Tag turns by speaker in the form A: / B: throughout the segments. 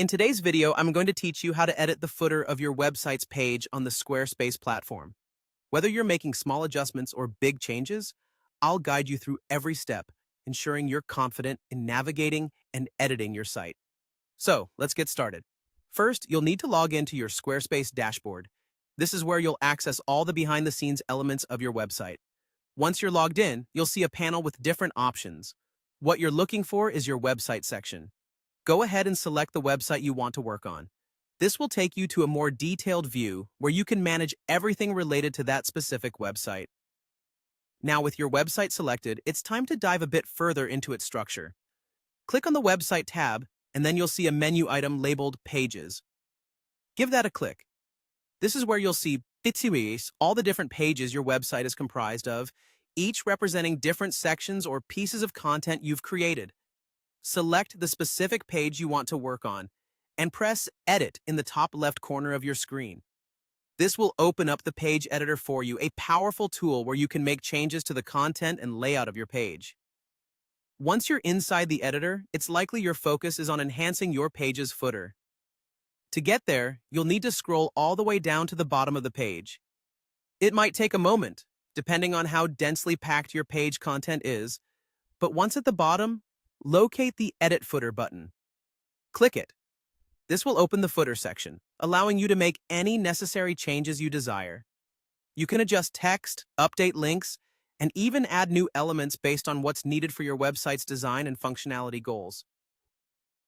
A: In today's video, I'm going to teach you how to edit the footer of your website's page on the Squarespace platform. Whether you're making small adjustments or big changes, I'll guide you through every step, ensuring you're confident in navigating and editing your site. So, let's get started. First, you'll need to log into your Squarespace dashboard. This is where you'll access all the behind-the-scenes elements of your website. Once you're logged in, you'll see a panel with different options. What you're looking for is your website section. Go ahead and select the website you want to work on. This will take you to a more detailed view where you can manage everything related to that specific website. Now, with your website selected, it's time to dive a bit further into its structure. Click on the Website tab, and then you'll see a menu item labeled Pages. Give that a click. This is where you'll see all the different pages your website is comprised of, each representing different sections or pieces of content you've created. Select the specific page you want to work on, and press Edit in the top left corner of your screen. This will open up the page editor for you, a powerful tool where you can make changes to the content and layout of your page. Once you're inside the editor, it's likely your focus is on enhancing your page's footer. To get there, you'll need to scroll all the way down to the bottom of the page. It might take a moment, depending on how densely packed your page content is, but once at the bottom, locate the Edit Footer button. Click it. This will open the footer section, allowing you to make any necessary changes you desire. You can adjust text, update links, and even add new elements based on what's needed for your website's design and functionality goals.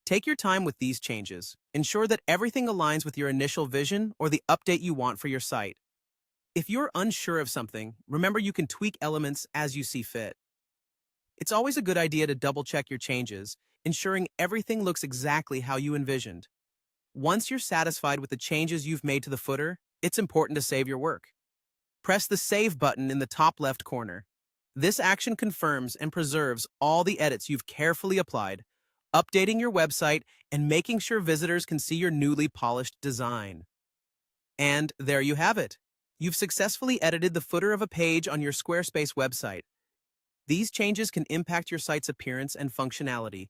A: Take your time with these changes. Ensure that everything aligns with your initial vision or the update you want for your site. If you're unsure of something, remember you can tweak elements as you see fit. It's always a good idea to double-check your changes, ensuring everything looks exactly how you envisioned. Once you're satisfied with the changes you've made to the footer, it's important to save your work. Press the Save button in the top left corner. This action confirms and preserves all the edits you've carefully applied, updating your website and making sure visitors can see your newly polished design. And there you have it. You've successfully edited the footer of a page on your Squarespace website. These changes can impact your site's appearance and functionality,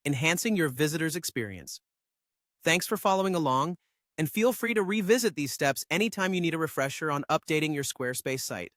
A: enhancing your visitors' experience. Thanks for following along, and feel free to revisit these steps anytime you need a refresher on updating your Squarespace site.